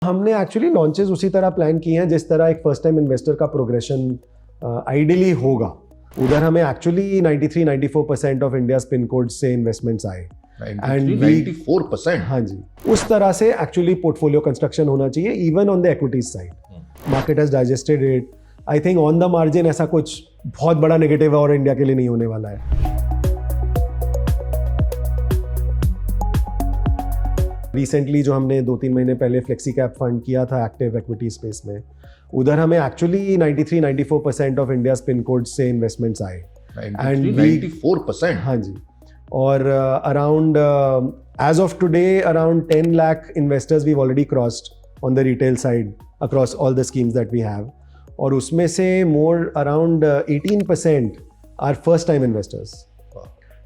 हमने actually launches उसी तरह प्लान किए हैं जिस तरह एक फर्स्ट टाइम इन्वेस्टर का प्रोग्रेशन आइडियली होगा। उधर हमें actually 93-94% of India pin code से इन्वेस्टमेंट्स आए 94%। हाँ जी, उस तरह से एक्चुअली पोर्टफोलियो कंस्ट्रक्शन होना चाहिए even on the equities side. Market has digested it. I think on the margin ऐसा कुछ बहुत बड़ा नेगेटिव और इंडिया के लिए नहीं होने वाला है। रिसेंटली जो हमने 2-3 महीने पहले फ्लेक्सी कैप फंड किया था एक्टिव इक्विटी स्पेस में, उधर हमें actually 93-94% of India pin code से इन्वेस्टमेंट्स आए 94%। हाँ जी, और around as of today around 10 lakh investors we already crossed on the retail side across all the schemes that we have, और उसमें से more around 18% are first time investors.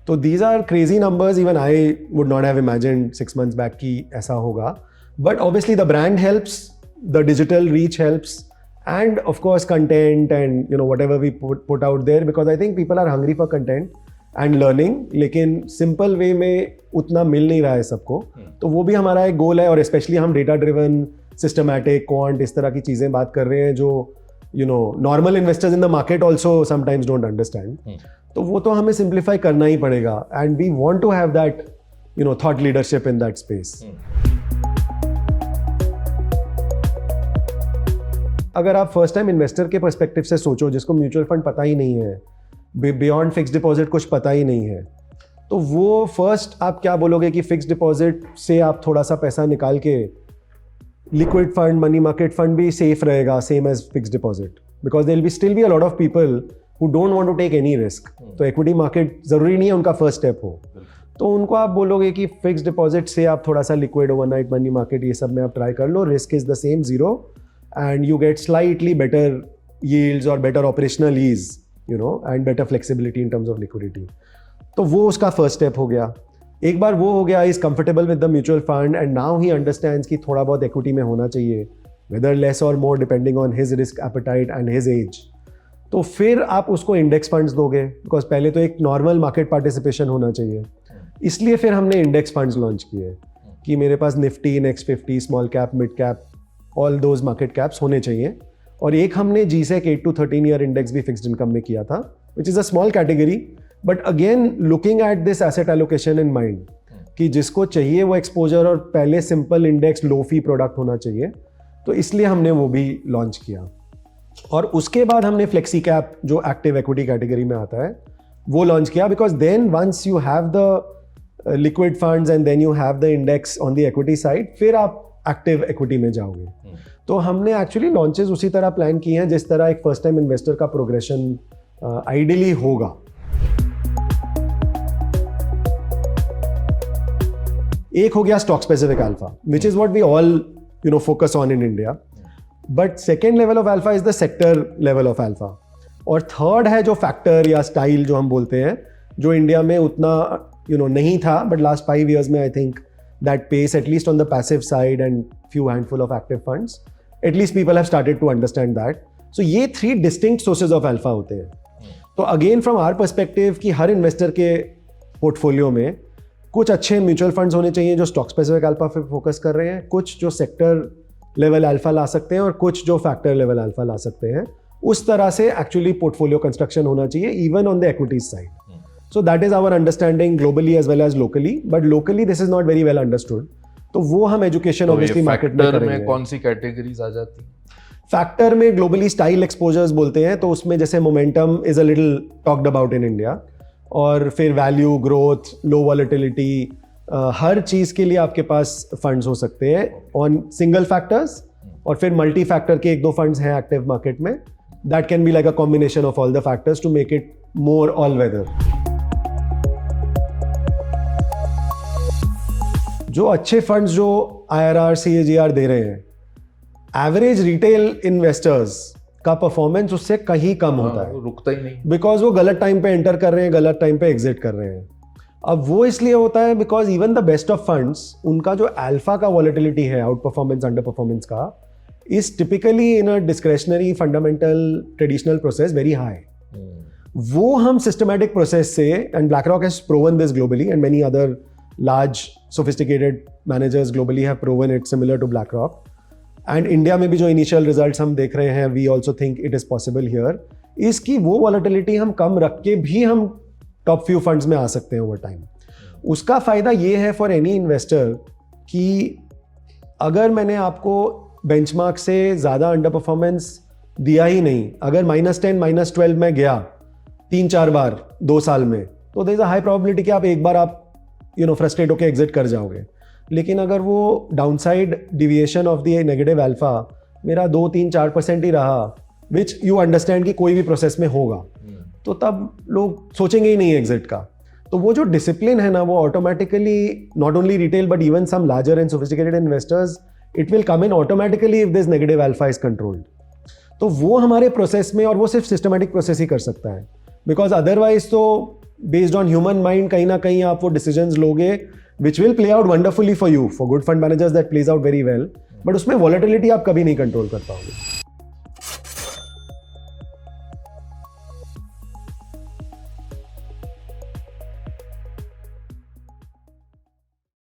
तो these are crazy numbers, even I would not have imagined 6 months back कि ऐसा होगा। But obviously the brand helps, the digital reach helps, and of course content and whatever we put out there, because I think people are hungry for content and learning, लेकिन simple way में उतना मिल नहीं रहा है सबको। तो वो भी हमारा एक गोल है, और स्पेशली हम डेटा ड्रिवन, सिस्टमैटिक, क्वांट, इस तरह की चीज़ें बात कर रहे हैं जो normal investors in the market also sometimes don't understand. तो वो तो हमें सिंप्लीफाई करना ही पड़ेगा, and we want to have that thought leadership in that space. अगर आप फर्स्ट टाइम इन्वेस्टर के पर्सपेक्टिव से सोचो, जिसको म्यूचुअल फंड पता ही नहीं है, बियॉन्ड फिक्स डिपॉजिट कुछ पता ही नहीं है, तो वो फर्स्ट आप क्या बोलोगे कि फिक्स डिपॉजिट से आप थोड़ा सा पैसा निकाल के liquid fund, money market fund भी सेफ रहेगा same as fix deposit, because there will be still be a lot of people who don't want to take any risk. तो इक्विटी मार्केट जरूरी नहीं है उनका फर्स्ट स्टेप हो, तो उनको आप बोलोगे कि फिक्स डिपॉजिट से आप थोड़ा सा लिक्विड, ओवरनाइट, मनी मार्केट, ये सब में आप ट्राई कर लो, risk is the same, zero, and you get slightly better yields or better operational ease, and better flexibility in terms of liquidity. तो वो उसका first step हो गया। एक बार वो हो गया, is comfortable with the mutual fund and now he understands कि थोड़ा बहुत equity में होना चाहिए, whether less or more depending on his risk appetite and his age। तो फिर आप उसको index funds दोगे, because पहले तो एक normal market participation होना चाहिए, इसलिए फिर हमने index funds launch किए कि मेरे पास Nifty, Next 50, small cap, mid cap, all those market caps होने चाहिए। और एक हमने GSEC 8 to 13 ईयर इंडेक्स भी फिक्स्ड इनकम में किया था, which is a small category, but again looking at this asset allocation in mind कि जिसको चाहिए वो एक्सपोजर, और पहले सिंपल इंडेक्स लो फी प्रोडक्ट होना चाहिए, तो इसलिए हमने वो भी लॉन्च किया। और उसके बाद हमने फ्लेक्सी कैप, जो एक्टिव इक्विटी कैटेगरी में आता है, वो लॉन्च किया, because then once you have the liquid funds and then you have the index on the equity side, फिर आप एक्टिव इक्विटी में जाओगे। तो हमने एक्चुअली लॉन्चेस उसी तरह प्लान किए हैं जिस तरह एक फर्स्ट टाइम इन्वेस्टर का प्रोग्रेशन आइडियली होगा। एक हो गया stock specific alpha, which is what we all focus on in India, but second level of alpha is the sector level of alpha, और थर्ड है जो फैक्टर या स्टाइल जो हम बोलते हैं, जो इंडिया में उतना नहीं था, बट लास्ट 5 years में I think that pace, at least on the passive side and few handful of active funds, at least people have started to understand that. So ये 3 distinct sources of alpha होते हैं। तो again from our perspective कि हर investor के portfolio में कुछ अच्छे mutual funds होने चाहिए जो स्टॉक स्पेसिफिक अल्फा पे फोकस कर रहे हैं, कुछ जो सेक्टर लेवल अल्फा ला सकते हैं, और कुछ जो फैक्टर लेवल अल्फा ला सकते हैं। उस तरह से एक्चुअली पोर्टफोलियो कंस्ट्रक्शन होना चाहिए even on the equities side. So that is our understanding globally as well as locally, but locally this is not very well understood. तो वो हम education obviously market में करेंगे। में कौन सी कैटेगरीज आ जाती हैं? फैक्टर में ग्लोबली स्टाइल एक्सपोजर्स बोलते हैं, तो उसमें जैसे momentum is a little talked about in India, और फिर वैल्यू, ग्रोथ, लो वॉलेटिलिटी, हर चीज़ के लिए आपके पास फंड्स हो सकते हैं ऑन सिंगल फैक्टर्स, और फिर मल्टी फैक्टर के 1-2 फंड्स हैं एक्टिव मार्केट में, that can be like a combination of all the factors to make it more all weather. जो अच्छे फंड्स जो IRR, CAGR दे रहे हैं, एवरेज रिटेल इन्वेस्टर्स का परफॉर्मेंस उससे कहीं कम होता है, रुकता ही नहीं, बिकॉज वो गलत टाइम पे एंटर कर रहे हैं, गलत टाइम पे एग्जिट कर रहे हैं। अब वो इसलिए होता है because even the best of funds, उनका जो अल्फा का वॉलेटिलिटी है, आउट परफॉर्मेंस, अंडर परफॉर्मेंस का, is typically in a discretionary fundamental traditional process very high. वो हम सिस्टमैटिक प्रोसेस से, and BlackRock has proven this globally, and many other large sophisticated managers globally have proven it similar to BlackRock, and India में भी जो initial results हम देख रहे हैं, we also think it is possible here, इसकी वो वॉलेटिलिटी हम कम रख के भी हम टॉप फ्यू फंड्स में आ सकते हैं ओवर टाइम। उसका फ़ायदा ये है फॉर एनी इन्वेस्टर कि अगर मैंने आपको बेंचमार्क से ज़्यादा अंडर परफॉर्मेंस दिया ही नहीं, अगर -10 -12 में गया 3-4 बार 2 साल में, तो there is a high probability कि आप एक बार आप फ्रस्ट्रेट होकर एग्जिट कर जाओगे। लेकिन अगर वो downside deviation of the negative alpha मेरा 2-3-4% ही रहा, विच यू अंडरस्टैंड कि कोई भी प्रोसेस में होगा, तो तब लोग सोचेंगे ही नहीं एग्जिट का। तो वो जो डिसिप्लिन है ना, वो automatically not only retail but even some larger and sophisticated investors, it will come in automatically if this negative alpha is controlled. तो वो हमारे प्रोसेस में, और वो सिर्फ सिस्टमेटिक प्रोसेस ही कर सकता है, बिकॉज अदरवाइज तो बेस्ड ऑन ह्यूमन माइंड कहीं ना कहीं आप वो डिसीजंस लोगे which will play out wonderfully for you, for good fund managers that plays out very well, but उसमें वॉलेटिलिटी आप कभी नहीं कंट्रोल कर पाओगे।